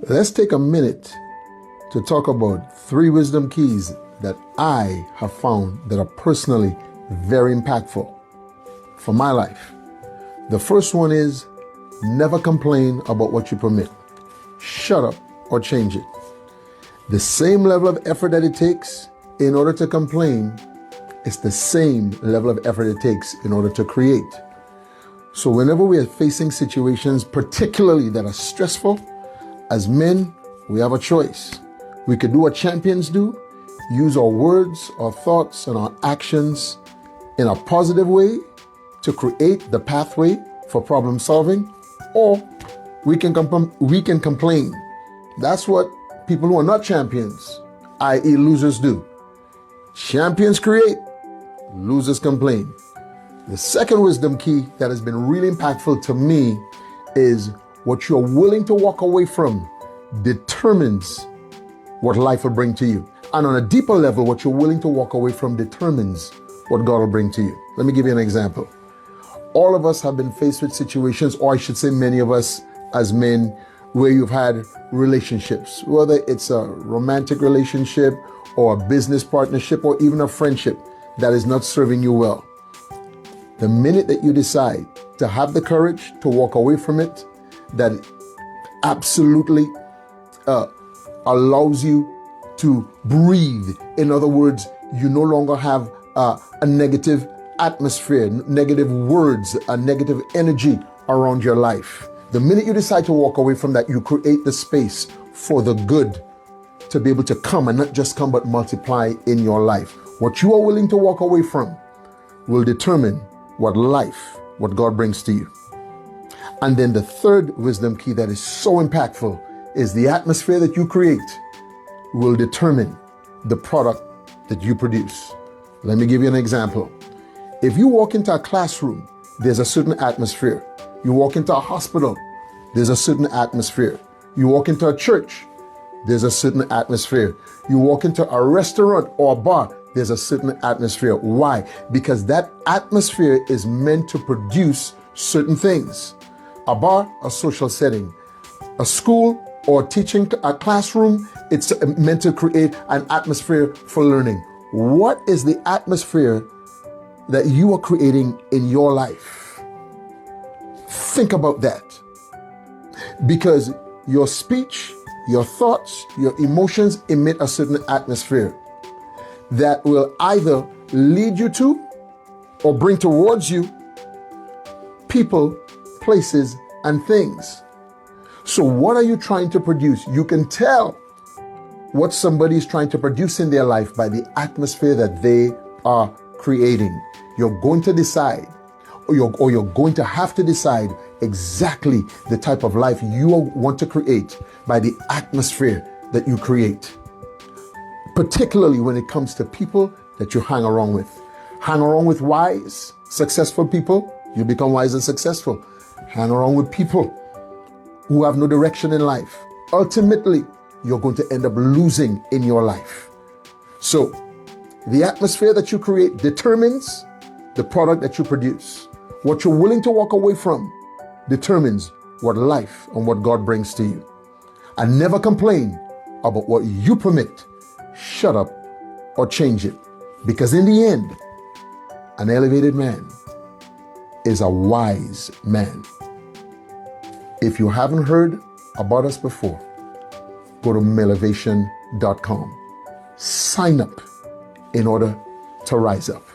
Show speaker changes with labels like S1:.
S1: Let's take a minute to talk about 3 wisdom keys that I have found that are personally very impactful for my life. The first one is never complain about what you permit. Shut up or change it. The same level of effort that it takes in order to complain, it's the same level of effort it takes in order to create. So whenever we are facing situations, particularly that are stressful, as men, we have a choice. We could do what champions do, use our words, our thoughts, and our actions in a positive way to create the pathway for problem solving, or we can complain. That's what people who are not champions, i.e. losers, do. Champions create, losers complain. The second wisdom key that has been really impactful to me is what you're willing to walk away from determines what life will bring to you. And on a deeper level, what you're willing to walk away from determines what God will bring to you. Let me give you an example. All of us have been faced with situations, or I should say many of us as men, where you've had relationships, whether it's a romantic relationship or a business partnership or even a friendship that is not serving you well. The minute that you decide to have the courage to walk away from it, that absolutely allows you to breathe. In other words, you no longer have a negative atmosphere, negative words, a negative energy around your life. The minute you decide to walk away from that, you create the space for the good to be able to come, and not just come, but multiply in your life. What you are willing to walk away from will determine what God brings to you. And then the third wisdom key that is so impactful is the atmosphere that you create will determine the product that you produce. Let me give you an example. If you walk into a classroom, there's a certain atmosphere. You walk into a hospital, there's a certain atmosphere. You walk into a church, there's a certain atmosphere. You walk into a restaurant or a bar, there's a certain atmosphere. Why? Because that atmosphere is meant to produce certain things. A bar, a social setting. A school or teaching, a classroom, it's meant to create an atmosphere for learning. What is the atmosphere that you are creating in your life? Think about that. Because your speech, your thoughts, your emotions emit a certain atmosphere that will either lead you to or bring towards you people, places, and things. So what are you trying to produce? You can tell what somebody is trying to produce in their life by the atmosphere that they are creating. You're going to decide, or you're going to have to decide exactly the type of life you want to create by the atmosphere that you create. Particularly when it comes to people that you hang around with. Hang around with wise, successful people, you become wise and successful. Hang around with people who have no direction in life. Ultimately, you're going to end up losing in your life. So, the atmosphere that you create determines the product that you produce. What you're willing to walk away from determines what life and what God brings to you. And never complain about what you permit. Shut up or change it. Because in the end, an elevated man is a wise man. If you haven't heard about us before, go to mailevation.com. Sign up in order to rise up.